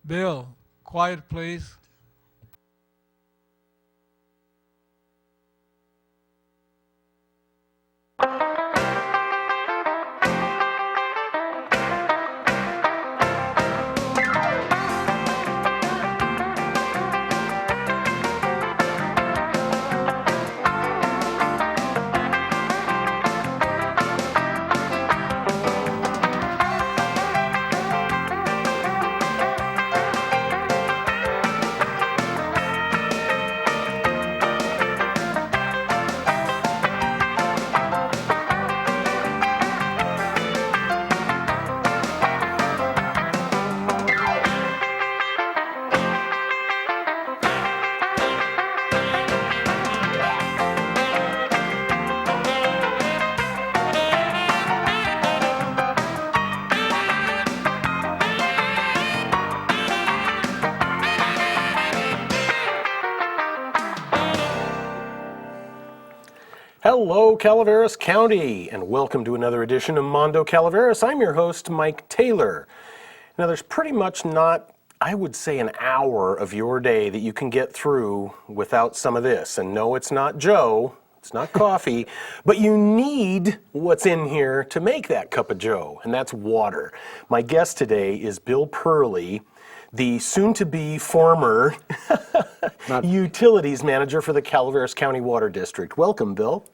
Bill, quiet please. Hello, Calaveras County, and welcome to another edition of Mondo Calaveras. I'm your host, Mike Taylor. Now, there's pretty much not, I would say, an hour of your day that you can get through without some of this. And no, it's not Joe, it's not coffee, but you need what's in here to make that cup of Joe, and that's water. My guest today is Bill Perley, the soon-to-be former utilities manager for the Calaveras County Water District. Welcome, Bill.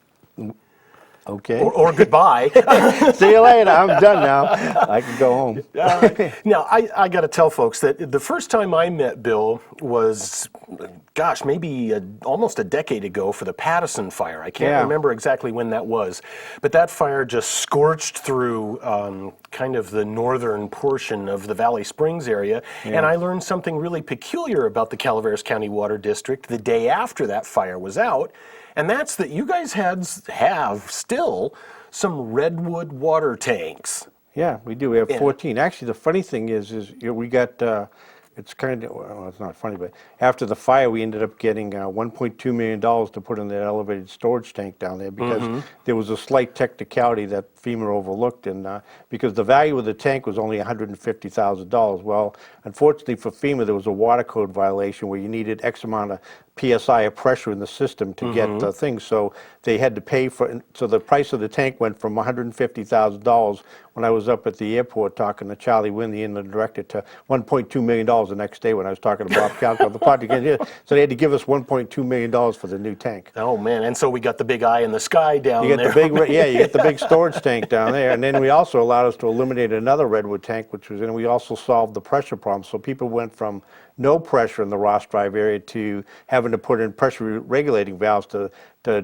Okay. Or goodbye. See you later. I'm done now. I can go home. Now, I got to tell folks that the first time I met Bill was, gosh, maybe almost a decade ago for the Pattinson Fire. I can't remember exactly when that was, but that fire just scorched through kind of the northern portion of the Valley Springs area, and I learned something really peculiar about the Calaveras County Water District the day after that fire was out. And that's that you guys have still some redwood water tanks. Yeah, we do. We have 14. Actually, the funny thing is we got, it's kind of, well, it's not funny, but after the fire, we ended up getting $1.2 million to put in that elevated storage tank down there because there was a slight technicality that FEMA overlooked, and because the value of the tank was only $150,000. Well, unfortunately for FEMA, there was a water code violation where you needed X amount of PSI of pressure in the system to get the thing, so they had to pay for, so the price of the tank went from $150,000 when I was up at the airport talking to Charlie Wynn, the inland director, to $1.2 million the next day when I was talking to Bob Calco, the project engineer. So they had to give us $1.2 million for the new tank. Oh man, and so we got the big eye in the sky down there. You get the big, you get the big storage tank down there, and then we also allowed us to eliminate another redwood tank, which was, and we also solved the pressure problem. So people went from no pressure in the Ross Drive area to having to put in pressure regulating valves to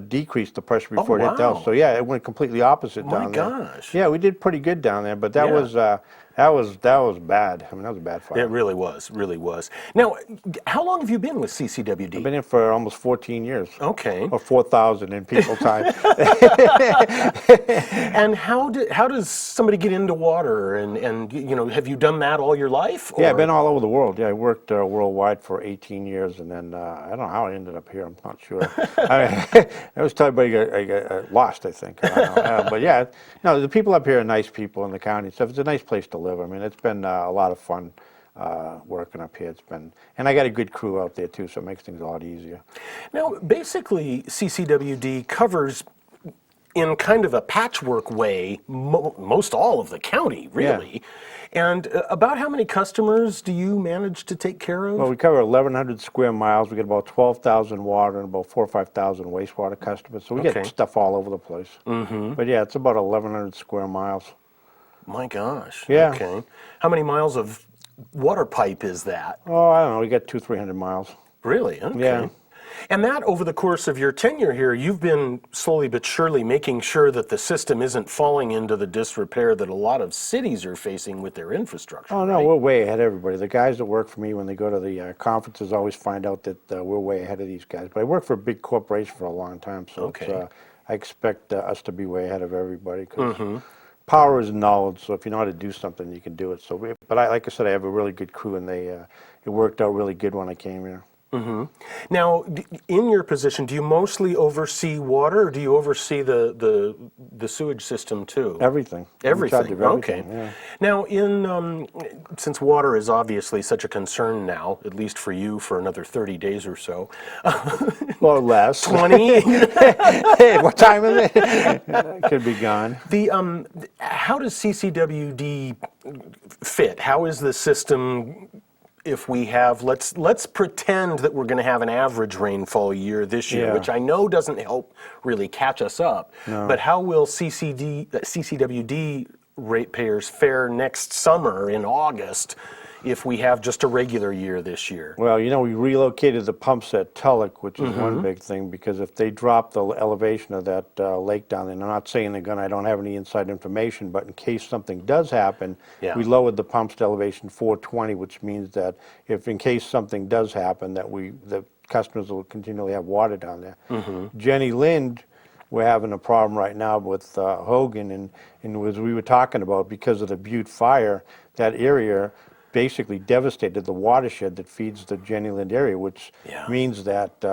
decrease the pressure before it hit down. So yeah, it went completely opposite down there. My gosh. Yeah, we did pretty good down there, but that was bad. I mean, that was a bad fire. It really was, really was. Now, how long have you been with CCWD? I've been in for almost 14 years. Okay. Or 4,000 in people time. And how does somebody get into water? And you know, have you done that all your life? Yeah, I've been all over the world. Yeah, I worked worldwide for 18 years, and then I don't know how I ended up here. I'm not sure. I was told I got lost, I think. I don't know. But yeah, no, the people up here are nice people in the county and stuff. It's a nice place to live. I mean, it's been a lot of fun working up here. It's been, and I got a good crew out there too, so it makes things a lot easier. Now, basically, CCWD covers, in kind of a patchwork way, most all of the county, really. Yeah. And about how many customers do you manage to take care of? Well, we cover 1,100 square miles. We get about 12,000 water and about 4,000 or 5,000 wastewater customers. So we get stuff all over the place. But yeah, it's about 1,100 square miles. My gosh. Yeah. Okay. How many miles of water pipe is that? Oh, I don't know. We got 200-300 miles. Really? Okay. Yeah. And that, over the course of your tenure here, you've been slowly but surely making sure that the system isn't falling into the disrepair that a lot of cities are facing with their infrastructure. Oh, no, right? We're way ahead of everybody. The guys that work for me, when they go to the conferences, always find out that we're way ahead of these guys. But I worked for a big corporation for a long time, so I expect us to be way ahead of everybody. Cause power is knowledge, so if you know how to do something, you can do it. So, like I said, I have a really good crew, and it worked out really good when I came here. Now, in your position, do you mostly oversee water, or do you oversee the sewage system too? Everything. I'm in charge Everything. of everything, Okay. yeah. Now, since water is obviously such a concern now, at least for you, for another 30 days or so, Or less. 20. Hey, what time is it? Could be gone. How does CCWD fit? How is the system? If we have, let's pretend that we're going to have an average rainfall year this year, Yeah. which I know doesn't help really catch us up. No. But how will CCWD ratepayers fare next summer in August if we have just a regular year this year? Well, we relocated the pumps at Tulloch, which is one big thing, because if they drop the elevation of that lake down there, and I'm not saying they're going to, I don't have any inside information, but in case something does happen, Yeah. we lowered the pumps to elevation 420, which means that if in case something does happen, that the customers will continually have water down there. Jenny Lind, we're having a problem right now with Hogan, and as we were talking about, because of the Butte fire, that area basically devastated the watershed that feeds the Jenny Lind area, which Yeah. means that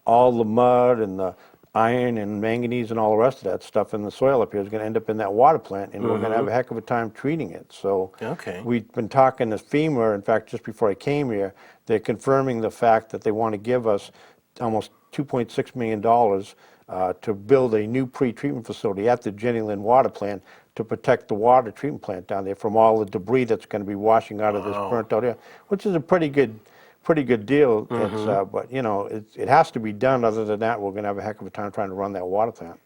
all the mud and the iron and manganese and all the rest of that stuff in the soil up here is going to end up in that water plant, and we're going to have a heck of a time treating it. So Okay. we've been talking to FEMA. In fact, just before I came here, they're confirming the fact that they want to give us almost $2.6 million to build a new pretreatment facility at the Jenny Lind water plant to protect the water treatment plant down there from all the debris that's going to be washing out of this burnt out area, which is a pretty good deal. It's, but it has to be done. Other than that, we're going to have a heck of a time trying to run that water plant.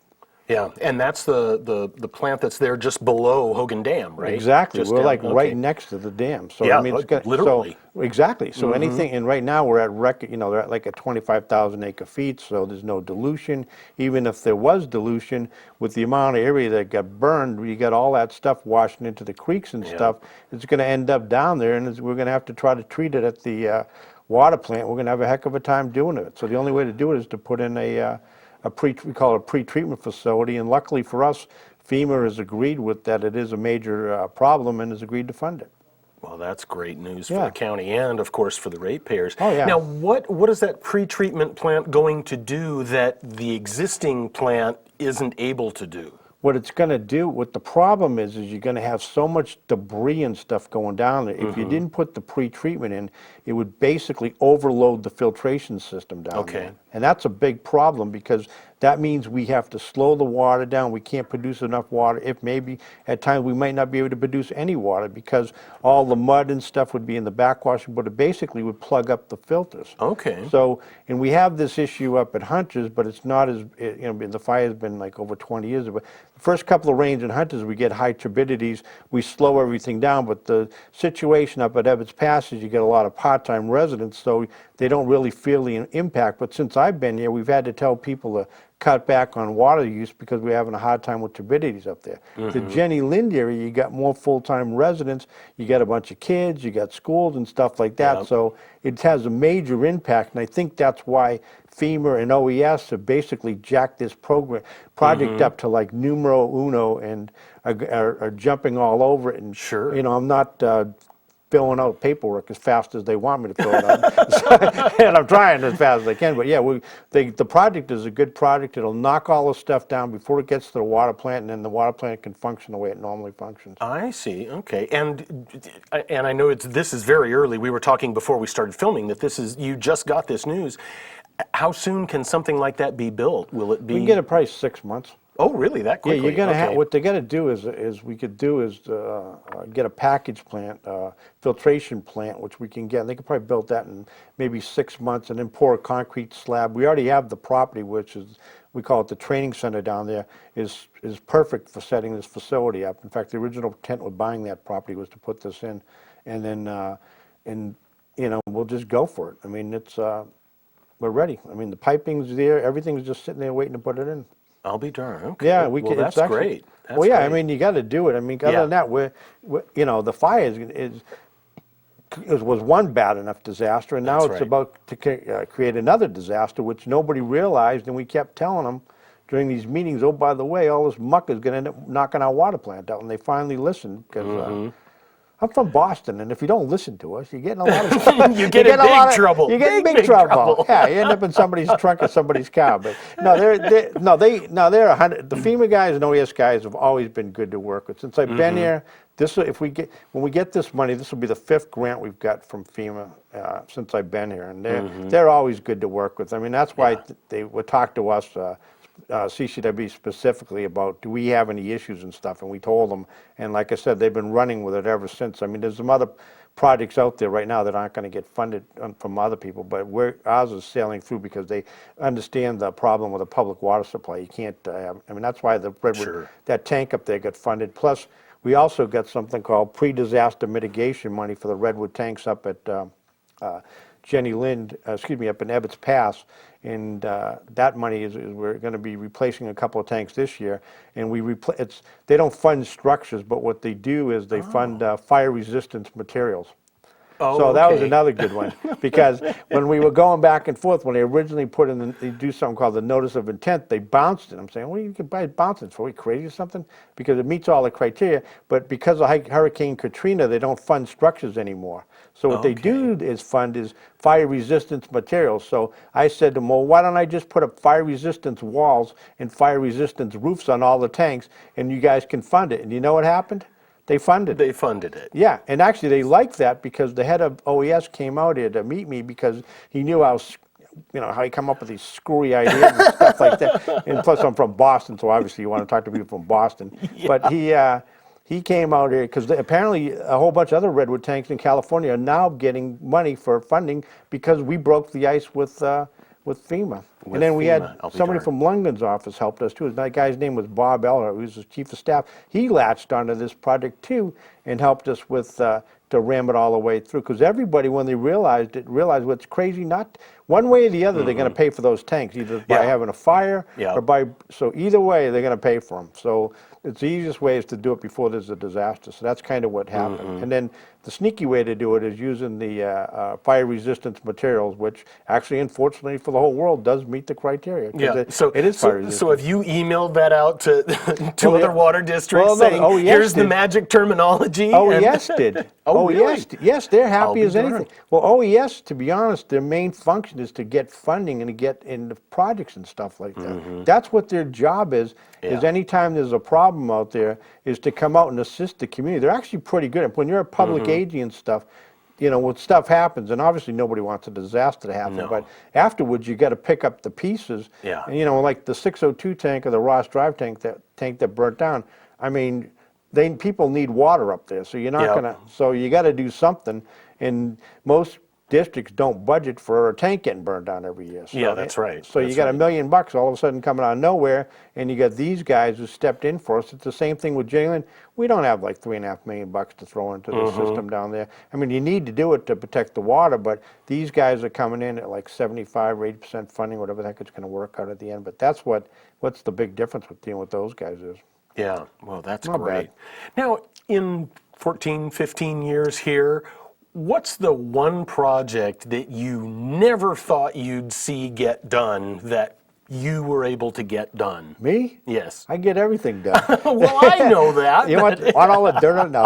Yeah, and that's the plant that's there just below Hogan Dam, right? Exactly. Just We're down- like okay. right next to the dam. So Yeah, I mean, it's got, literally. So, exactly. So anything, and right now we're at record. They're at like a 25,000 acre feet. So there's no dilution. Even if there was dilution, with the amount of area that got burned, you got all that stuff washing into the creeks and stuff. It's going to end up down there, and we're going to have to try to treat it at the water plant. We're going to have a heck of a time doing it. So the only way to do it is to put in we call it a pretreatment facility, and luckily for us, FEMA has agreed with that it is a major problem and has agreed to fund it. Well, that's great news for Yeah. the county and, of course, for the ratepayers. Oh, yeah. Now, what is that pretreatment plant going to do that the existing plant isn't able to do? What it's going to do, what the problem is you're going to have so much debris and stuff going down there. If you didn't put the pretreatment in, it would basically overload the filtration system down there. And that's a big problem, because that means we have to slow the water down. We can't produce enough water. If maybe at times we might not be able to produce any water, because all the mud and stuff would be in the backwash, but it basically would plug up the filters. Okay. So, and we have this issue up at Hunters, but it's not as, the fire's been like over 20 years. But the first couple of rains in Hunters, we get high turbidities, we slow everything down, but the situation up at Ebbets Passage, you get a lot of part-time residents, so they don't really feel the impact. But since I've been here, we've had to tell people to cut back on water use because we're having a hard time with turbidities up there. The Jenny Lind area, you got more full-time residents, you got a bunch of kids, you got schools and stuff like that, so it has a major impact, and I think that's why FEMA and OES have basically jacked this project up to like numero uno, and are jumping all over it. And I'm not filling out paperwork as fast as they want me to fill it out. And I'm trying as fast as I can. But yeah, the project is a good project. It'll knock all the stuff down before it gets to the water plant, and then the water plant can function the way it normally functions. I see. Okay. And I know this is very early. We were talking before we started filming that you just got this news. How soon can something like that be built? Will it be? We can get it probably 6 months. Oh, really? That quickly? Yeah, you're gonna have, what they got to do is get a package plant, filtration plant, which we can get. They could probably build that in maybe 6 months, and then pour a concrete slab. We already have the property, which is, we call it the training center down there, is perfect for setting this facility up. In fact, the original intent with buying that property was to put this in, and then we'll just go for it. I mean, we're ready. I mean, the piping's there, everything's just sitting there waiting to put it in. I'll be darned. Okay. Yeah, we can. That's actually great. That's well, yeah, great. I mean, you got to do it. I mean, other than that, the fire was one bad enough disaster, and now That's it's right. about to create another disaster, which nobody realized, and we kept telling them during these meetings, oh, by the way, all this muck is going to end up knocking our water plant out, and they finally listened, because I'm from Boston, and if you don't listen to us, you get in a lot of You get in big trouble. You get in big trouble. Yeah, you end up in somebody's trunk of somebody's car. But no, they're 100. The FEMA guys and OES guys have always been good to work with. Since I've been here, when we get this money, this will be the 5th grant we've got from FEMA since I've been here, and they're always good to work with. I mean, that's why they would talk to us. CCWD specifically about, do we have any issues and stuff, and we told them, and like I said, they've been running with it ever since. I mean, there's some other projects out there right now that aren't going to get funded from other people, but ours is sailing through because they understand the problem with the public water supply. You can't I mean, that's why the Redwood, that tank up there got funded. Plus, we also got something called pre-disaster mitigation money for the Redwood tanks up at Jenny Lind, up in Ebbets Pass, and that money is we're going to be replacing a couple of tanks this year, and they don't fund structures, but what they do is they fund fire resistance materials. Oh, so that was okay. another good one, because when we were going back and forth, when they originally put in, they do something called the notice of intent, they bounced it. I'm saying, well, you can buy bounce it for, are we crazy or something? Because it meets all the criteria, but because of Hurricane Katrina, they don't fund structures anymore. So what they do is fund is fire resistance materials. So I said to them, well, why don't I just put up fire resistance walls and fire resistance roofs on all the tanks, and you guys can fund it. And you know what happened? They funded it. They funded it. Yeah, and actually they liked that because the head of OES came out here to meet me because he knew how he come up with these screwy ideas and stuff like that. And plus I'm from Boston, so obviously you want to talk to people from Boston. Yeah. But he came out here because apparently a whole bunch of other redwood tanks in California are now getting money for funding because we broke the ice with FEMA. And then we had somebody from Lundgren's office helped us too. That guy's name was Bob Eller, who was the chief of staff. He latched onto this project too and helped us with to ram it all the way through. Because everybody, when they realized what's crazy, not one way or the other, they're going to pay for those tanks, either by having a fire or so either way, they're going to pay for them. So it's the easiest way is to do it before there's a disaster. So that's kind of what happened. And then the sneaky way to do it is using the fire resistance materials, which actually, unfortunately for the whole world, does meet the criteria. So it is fire resistant. So have you emailed that out to other water districts saying, here's the magic terminology? OES did. Really? Yes, they're happy as anything. Well, OES, to be honest, their main function is to get funding and to get into projects and stuff like that. That's what their job is anytime there's a problem out there, is to come out and assist the community. They're actually pretty good. When you're a public agent and stuff, when stuff happens, and obviously nobody wants a disaster to happen, but afterwards you got to pick up the pieces. And like the 602 tank or the Ross Drive tank that burnt down, I mean, people need water up there, so you're not gonna. So you got to do something, and most districts don't budget for a tank getting burned down every year. So, that's right. So you got $1 million all of a sudden coming out of nowhere, and you got these guys who stepped in for us. It's the same thing with Jalen. We don't have like $3.5 million to throw into the system down there. I mean, you need to do it to protect the water, but these guys are coming in at like 75 or 80% funding, whatever the heck it's going to work out at the end. But that's what's the big difference with dealing with those guys is. Yeah, well, that's Not great. bad. Now, in 14, 15 years here, what's the one project that you never thought you'd see get done that you were able to get done? Me? Yes. I get everything done. Well, I know that. You want all the dirt? No,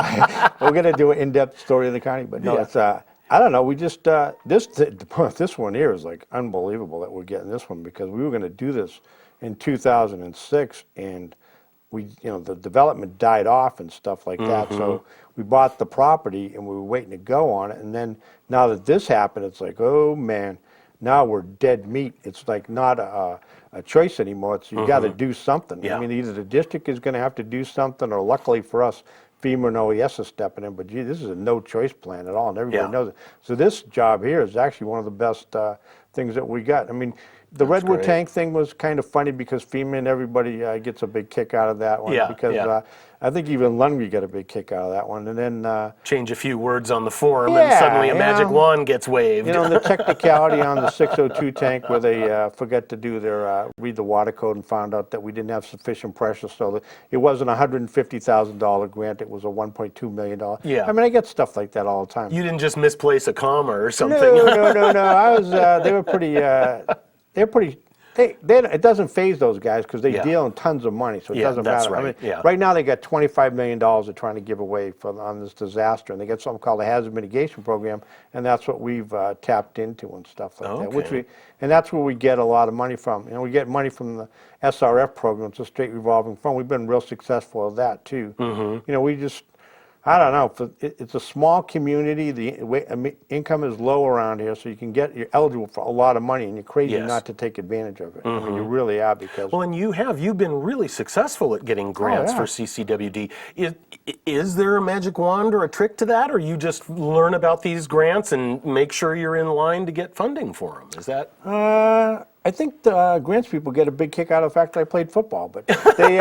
we're going to do an in-depth story of the county, but no, it's I don't know. We just this one here is like unbelievable that we're getting this one, because we were going to do this in 2006, and the development died off and stuff like that. So we bought the property and we were waiting to go on it. And then now that this happened, it's like, oh man, now we're dead meat. It's like not a choice anymore. It's you got to do something. I mean, either the district is going to have to do something, or luckily for us, FEMA and OES is stepping in. But gee, this is a no choice plan at all, and everybody knows it. So this job here is actually one of the best things that we got. I mean, the Redwood tank thing was kind of funny because FEMA and everybody gets a big kick out of that one. Because I think even Lundgren got a big kick out of that one. And then change a few words on the form, and suddenly a magic wand gets waved. The technicality on the 602 tank where they forget to do their read the water code and found out that we didn't have sufficient pressure, so that it wasn't a $150,000 grant; it was a $1.2 million. I mean, I get stuff like that all the time. You didn't just misplace a comma or something. No. I was. They were pretty. They it doesn't phase those guys because they Yeah. deal in tons of money, so it Yeah, doesn't that's matter. I right, mean, yeah. right now they got $25 million they're trying to give away on this disaster, and they got something called a hazard mitigation program, and that's what we've tapped into and stuff like that. Okay. And that's where we get a lot of money from. You know, we get money from the SRF program, it's a straight revolving fund. We've been real successful at that too. You know, we just. I don't know. It's a small community. The income is low around here, so you're eligible for a lot of money, and you're crazy Yes. not to take advantage of it. I mean, you really are because. Well, and you've been really successful at getting grants yeah. for CCWD. Is there a magic wand or a trick to that, or you just learn about these grants and make sure you're in line to get funding for them? Is that? I think the grants people get a big kick out of the fact that I played football, but they.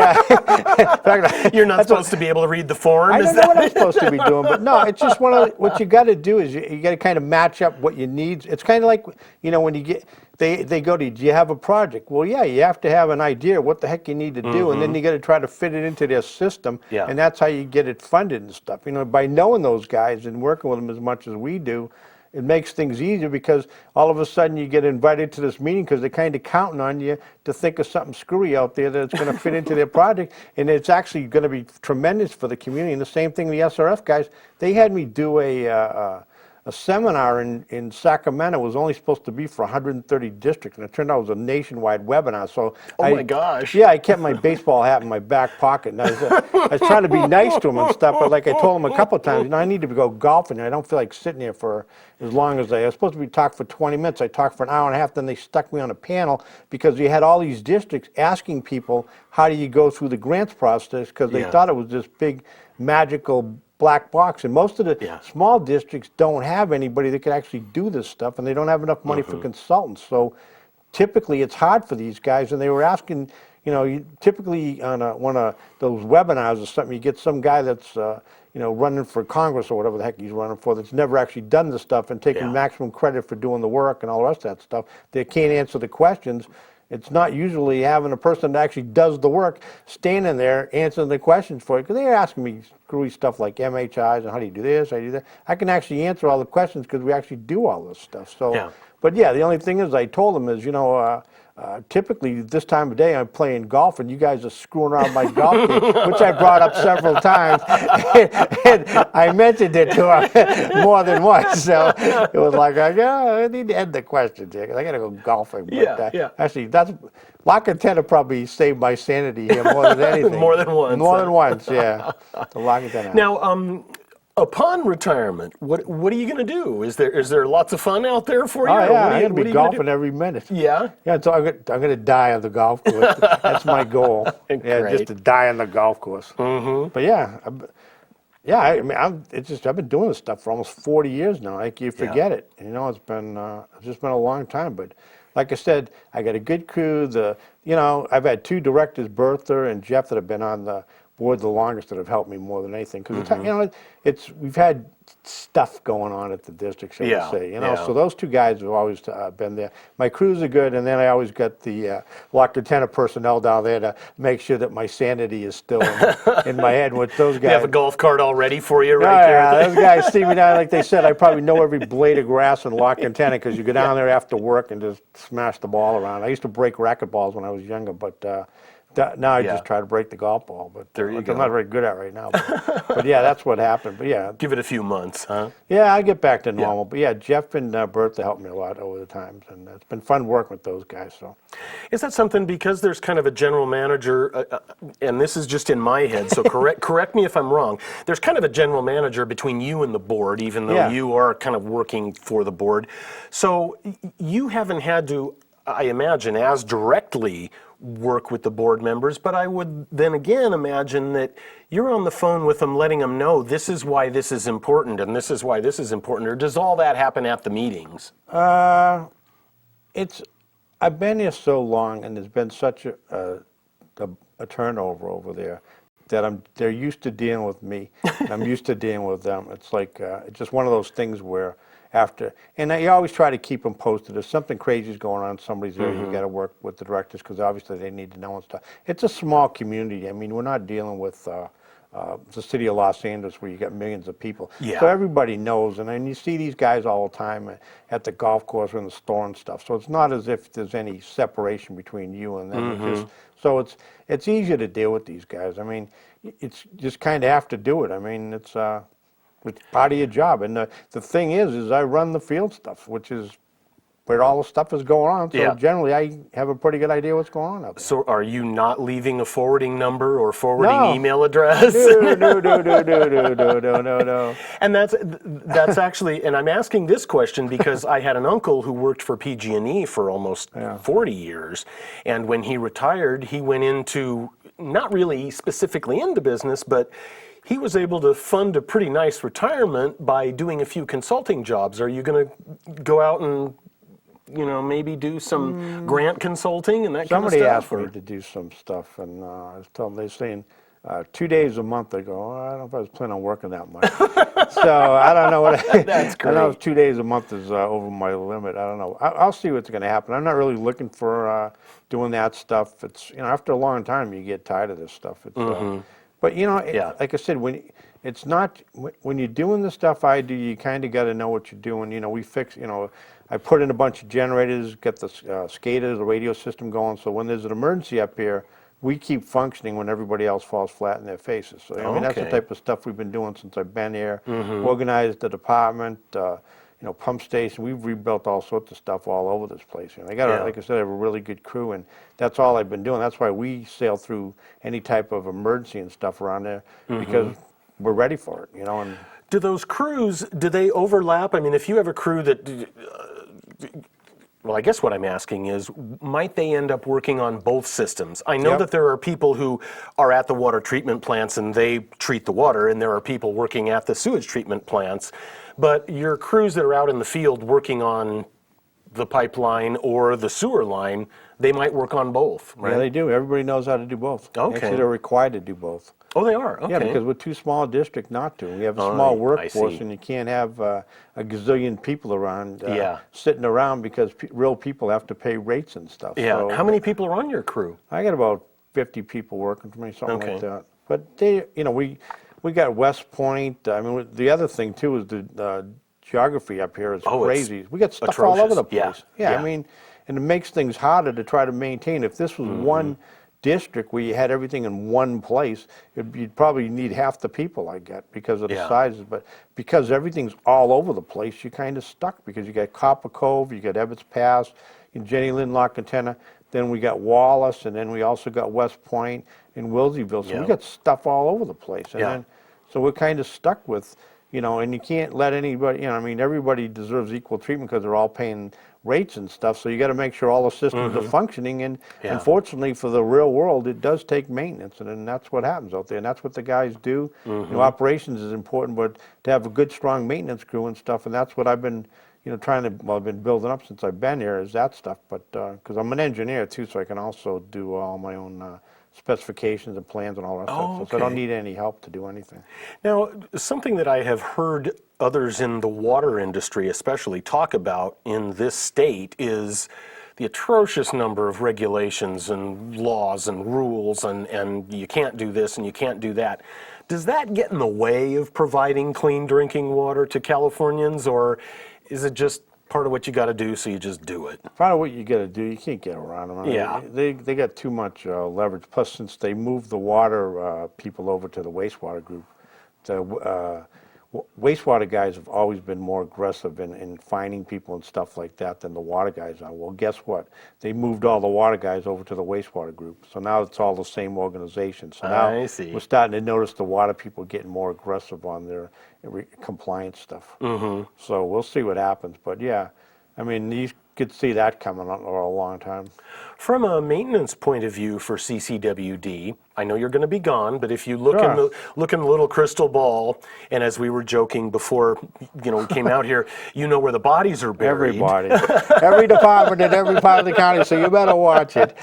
You're not supposed to be able to read the form. I is don't know that? what I'm supposed to be doing, but no, it's just what you got to do is you got to kind of match up what you need. It's kind of like, you know, when you get, they go to, do you have a project? Well, yeah, you have to have an idea what the heck you need to do, and then you got to try to fit it into their system, Yeah. and that's how you get it funded and stuff. You know, by knowing those guys and working with them as much as we do, it makes things easier because all of a sudden you get invited to this meeting because they're kind of counting on you to think of something screwy out there that's going to fit into their project, and it's actually going to be tremendous for the community. And the same thing, the SRF guys, they had me do a seminar in Sacramento. It was only supposed to be for 130 districts, and it turned out it was a nationwide webinar. So My gosh. yeah, I kept my baseball hat in my back pocket, and I was trying to be nice to them and stuff, but like I told them a couple of times, you know, I need to go golfing, and I don't feel like sitting here for as long as I was supposed to be talking for 20 minutes. I talked for an hour and a half, then they stuck me on a panel because you had all these districts asking people, how do you go through the grants process, because they Yeah. thought it was this big magical black box, and most of the small districts don't have anybody that could actually do this stuff, and they don't have enough money for consultants. So typically it's hard for these guys, and they were asking, you know, typically on one of those webinars or something, you get some guy that's you know, running for Congress or whatever the heck he's running for, that's never actually done this stuff and taking maximum credit for doing the work and all the rest of that stuff. They can't answer the questions. It's not usually having a person that actually does the work standing there answering the questions for you, because they're asking me screwy stuff like MHIs and how do you do this, how do you do that. I can actually answer all the questions because we actually do all this stuff. So, but yeah, the only thing is I told them is, you know, typically this time of day I'm playing golf and you guys are screwing around my golf game, which I brought up several times. And I mentioned it to him more than once. So it was like, I need to end the questions here because I got to go golfing. But, actually, that's lock and ten probably saved my sanity here more than anything. More than once. More than once, yeah. The lock and ten. Now, upon retirement, what are you going to do? Is there lots of fun out there for you? Oh yeah, I'm going to be golfing every minute. Yeah? Yeah, so I'm going to die on the golf course. That's my goal. Yeah, just to die on the golf course. But yeah, I mean, I've been doing this stuff for almost 40 years now. Like, you forget it. You know, it's just been a long time. But like I said, I got a good crew. You know, I've had two directors, Bertha and Jeff, that have been on the board the longest, that have helped me more than anything. Because you know, we've had stuff going on at the district, shall we say. You know, so those two guys have always been there. My crews are good, and then I always got the lock lieutenant personnel down there to make sure that my sanity is still in my head. With those guys, you have a golf cart all ready for you, right there. Yeah, those guys see me down. Like they said, I probably know every blade of grass in lock lieutenant because you go down there after work and just smash the ball around. I used to break racquetballs when I was younger, but. Now I just try to break the golf ball, but there you go. I'm not very good at it right now. But yeah, that's what happened. But yeah, give it a few months, huh? Yeah, I get back to normal. But yeah, Jeff and Bertha helped me a lot over the times, and it's been fun working with those guys. So, is that something, because there's kind of a general manager, and this is just in my head, so correct me if I'm wrong. There's kind of a general manager between you and the board, even though you are kind of working for the board. So you haven't had to, I imagine, as directly work with the board members, but I would then again imagine that you're on the phone with them, letting them know this is why this is important and this is why this is important. Or does all that happen at the meetings? I've been here so long, and there's been such a turnover over there that they're used to dealing with me, and I'm used to dealing with them. It's like it's just one of those things where and I always try to keep them posted. If something crazy is going on in somebody's area, you got to work with the directors because obviously they need to know and stuff. It's a small community. I mean, we're not dealing with the city of Los Angeles where you got millions of people. Yeah. So everybody knows, and then you see these guys all the time at the golf course or in the store and stuff. So it's not as if there's any separation between you and them. It's just, so it's easier to deal with these guys. I mean, it's just kind of have to do it. I mean, it's part of your job. And the thing is I run the field stuff, which is where all the stuff is going on. So generally, I have a pretty good idea what's going on out there. So are you not leaving a forwarding number or forwarding No. email address? No. And that's actually, and I'm asking this question because I had an uncle who worked for PG&E for almost 40 years, and when he retired, he went into, not really specifically into business, but he was able to fund a pretty nice retirement by doing a few consulting jobs. Are you going to go out and maybe do some grant consulting and that Somebody kind of stuff? asked me to do some stuff, and I was telling them, they're saying 2 days a month. I go, I don't know if I was planning on working that much. So I don't know what. That's great. I know if 2 days a month is over my limit. I don't know. I'll see what's going to happen. I'm not really looking for doing that stuff. It's after a long time you get tired of this stuff. It's, but like I said, when you're doing the stuff I do, you kind of got to know what you're doing. We fix. I put in a bunch of generators, get the SCADA, the radio system going, so when there's an emergency up here, we keep functioning when everybody else falls flat in their faces. So I mean, that's the type of stuff we've been doing since I've been here. Organized the department, pump station. We've rebuilt all sorts of stuff all over this place. I got, like I said, I have a really good crew, and that's all I've been doing. That's why we sail through any type of emergency and stuff around there, because we're ready for it. And do those crews, do they overlap? I mean, if you have a crew that, well, I guess what I'm asking is, might they end up working on both systems? I know that there are people who are at the water treatment plants and they treat the water, and there are people working at the sewage treatment plants, but your crews that are out in the field working on the pipeline or the sewer line, they might work on both, right? Yeah, they do. Everybody knows how to do both. Okay. Actually, they're required to do both. Oh, they are? Okay. Yeah, because we're too small a district not to. We have a small workforce, and you can't have a gazillion people around sitting around because real people have to pay rates and stuff. Yeah. So, how many people are on your crew? I got about 50 people working for me, something like that. But they, we got West Point. I mean, the other thing too is the geography up here is crazy. We got stuff all over the place. Yeah, I mean, and it makes things harder to try to maintain. If this was one district where you had everything in one place, you'd probably need half the people I get because of the sizes. But because everything's all over the place, you're kind of stuck because you got Copper Cove, you got Ebbets Pass, Jenny Lynn Lock Antenna, then we got Wallace, and then we also got West Point and Wilseyville. So we got stuff all over the place. And then, so we're kind of stuck with, and you can't let anybody, I mean, everybody deserves equal treatment because they're all paying rates and stuff, so you got to make sure all the systems are functioning, and unfortunately for the real world, it does take maintenance, and then that's what happens out there, and that's what the guys do. Operations is important, but to have a good, strong maintenance crew and stuff, and that's what I've been, I've been building up since I've been here, is that stuff, but, because I'm an engineer too, so I can also do all my own specifications and plans and all that stuff, so I don't need any help to do anything. Now, something that I have heard others in the water industry especially talk about in this state is the atrocious number of regulations and laws and rules, and you can't do this and you can't do that. Does that get in the way of providing clean drinking water to Californians, or is it just part of what you got to do, so you just do it? Part of what you got to do, you can't get around them. I mean, they got too much leverage. Plus, since they moved the water people over to the wastewater group, the wastewater guys have always been more aggressive in finding people and stuff like that than the water guys are. Well, guess what? They moved all the water guys over to the wastewater group. So now it's all the same organization. So now we're starting to notice the water people getting more aggressive on their compliance stuff. So we'll see what happens. But yeah, I mean, you could see that coming on for a long time. From a maintenance point of view for CCWD, I know you're going to be gone, but if you look in the little crystal ball, and as we were joking before, we came out here, you know where the bodies are buried. Everybody, every department in every part of the county, so you better watch it.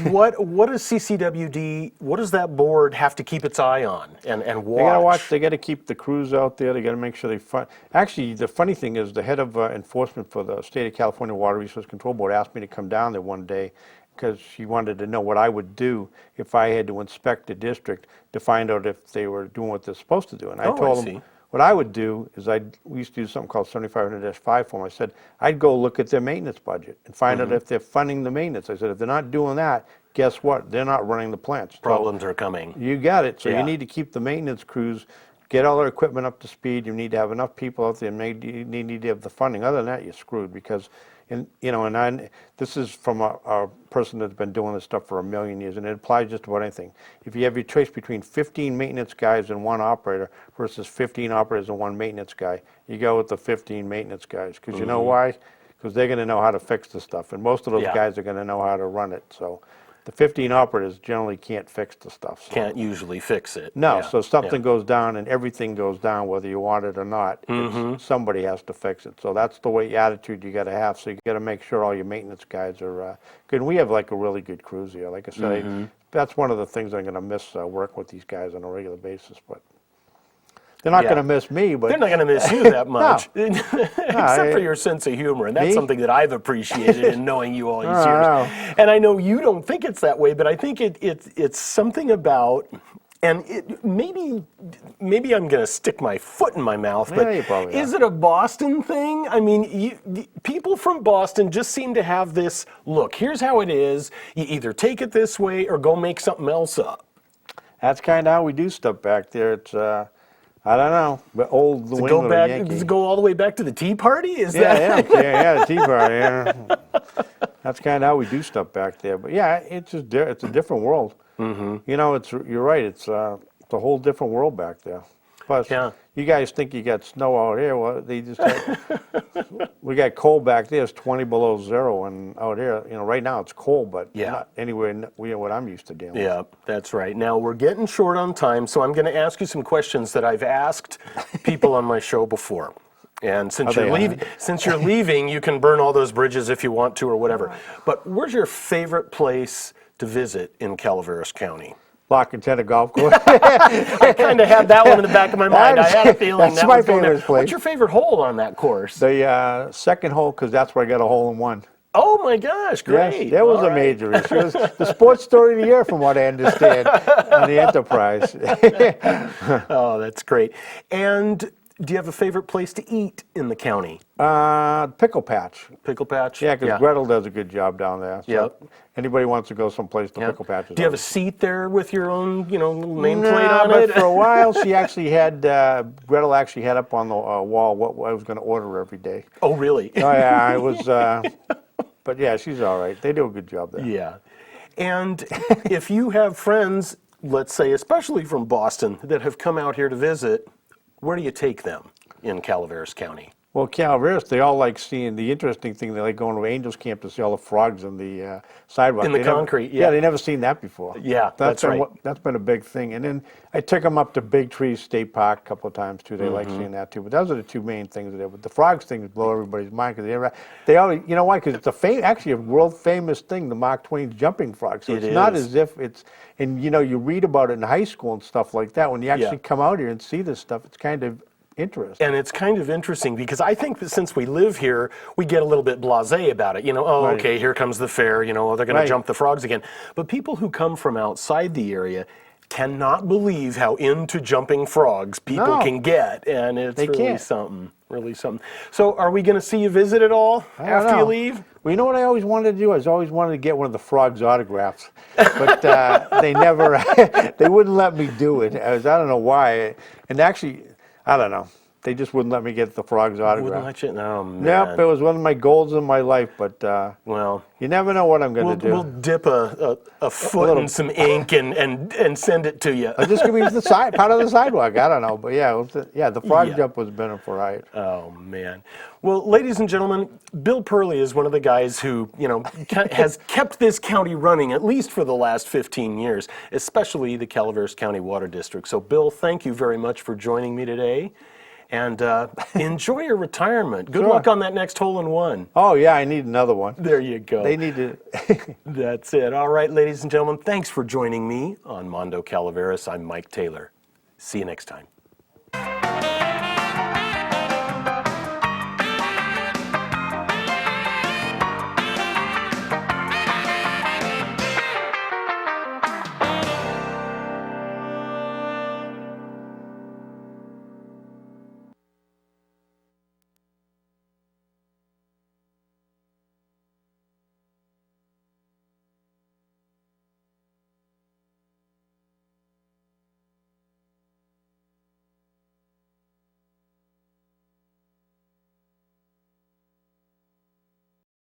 What does CCWD? What does that board have to keep its eye on and watch? They got to watch. They got to keep the crews out there. They got to make sure they Actually, the funny thing is, the head of enforcement for the State of California Water Resource Control Board asked me to come down there one day because she wanted to know what I would do if I had to inspect the district to find out if they were doing what they're supposed to do. And I told them what I would do is we used to do something called 7500-5 form. I said, I'd go look at their maintenance budget and find out if they're funding the maintenance. I said, if they're not doing that, guess what? They're not running the plants. Problems are coming. You got it. So you need to keep the maintenance crews, get all their equipment up to speed. You need to have enough people out there, and you need to have the funding. Other than that, you're screwed because, this is from a person that's been doing this stuff for a million years, and it applies just about anything. If you have your choice between 15 maintenance guys and one operator versus 15 operators and one maintenance guy, you go with the 15 maintenance guys. Because you know why? Because they're going to know how to fix the stuff, and most of those guys are going to know how to run it. So the 15 operators generally can't fix the stuff. So. Can't usually fix it. No, so something goes down and everything goes down whether you want it or not. Somebody has to fix it. So that's the attitude you got to have. So you got to make sure all your maintenance guys are good. And we have like a really good crews here. Like I said, that's one of the things I'm going to miss working with these guys on a regular basis. But they're not going to miss me, but they're not going to miss you that much, except for your sense of humor, and that's something that I've appreciated in knowing you all these years. And I know you don't think it's that way, but I think it's something about, and maybe I'm going to stick my foot in my mouth, but is it a Boston thing? I mean, people from Boston just seem to have this look. Here's how it is. You either take it this way or go make something else up. That's kind of how we do stuff back there. It's I don't know, but old New England Yankee. Does it go all the way back to the Tea Party? Yeah, the Tea Party. Yeah. That's kind of how we do stuff back there. But yeah, it's a different world. You know, you're right. It's a whole different world back there. Plus, you guys think you got snow out here. Well, they just we got cold back there. It's 20 below zero, and out here, right now it's cold, but not anywhere near what I'm used to dealing with. Yeah, that's right. Now we're getting short on time, so I'm going to ask you some questions that I've asked people on my show before. And since you're leaving, you can burn all those bridges if you want to or whatever. But where's your favorite place to visit in Calaveras County? Lock and Tenor Golf Course. I kind of had that one in the back of my mind. I had a feeling that's that my was going favorite there. place. What's your favorite hole on that course? The second hole, because that's where I got a hole in one. Oh my gosh, great. Yes, that was a major issue. It was the sports story of the year, from what I understand, on the Enterprise. Oh, that's great. And do you have a favorite place to eat in the county? Pickle Patch. Pickle Patch? Yeah, because Gretel does a good job down there. So anybody wants to go someplace, the Pickle Patch is Do you have a seat there with your own, little nameplate on but it? For a while, she actually had, Gretel actually had up on the wall what I was going to order every day. Oh, really? Oh, yeah, I was, but yeah, she's all right. They do a good job there. Yeah. And if you have friends, let's say, especially from Boston, that have come out here to visit, where do you take them in Calaveras County? Well, Calaveras, they all like seeing, the interesting thing, they like going to Angels Camp to see all the frogs in the sidewalk. In the concrete, Yeah, they never seen that before. Yeah, that's right. That's been a big thing. And then I took them up to Big Tree State Park a couple of times, too. They like seeing that, too. But those are the two main things there. But the frogs thing blow everybody's mind, because they always, you know why? Because it's actually a world-famous thing, the Mark Twain's jumping frog. So it's not as if it's, and you read about it in high school and stuff like that. When you actually come out here and see this stuff, it's kind of interesting. And it's kind of interesting because I think that since we live here, we get a little bit blasé about it. Okay, here comes the fair, they're going to jump the frogs again. But people who come from outside the area cannot believe how into jumping frogs people can get. And it's really something. So are we going to see you visit at all after you leave? Well, you know what I always wanted to do? I always wanted to get one of the frogs' autographs. But they never, they wouldn't let me do it. I don't know why. And actually, I don't know. They just wouldn't let me get the frog's autograph. Wouldn't let you? Oh, man. Yep, it was one of my goals in my life, but well, you never know what I'm going to do. We'll dip a foot in some ink and send it to you. Or just give me the part of the sidewalk. I don't know, but the frog jump was been a riot. Oh man. Well, ladies and gentlemen, Bill Perley is one of the guys who has kept this county running at least for the last 15 years, especially the Calaveras County Water District. So, Bill, thank you very much for joining me today. And enjoy your retirement. Good luck on that next hole-in-one. Oh, yeah, I need another one. There you go. They need to. That's it. All right, ladies and gentlemen, thanks for joining me on Mondo Calaveras. I'm Mike Taylor. See you next time.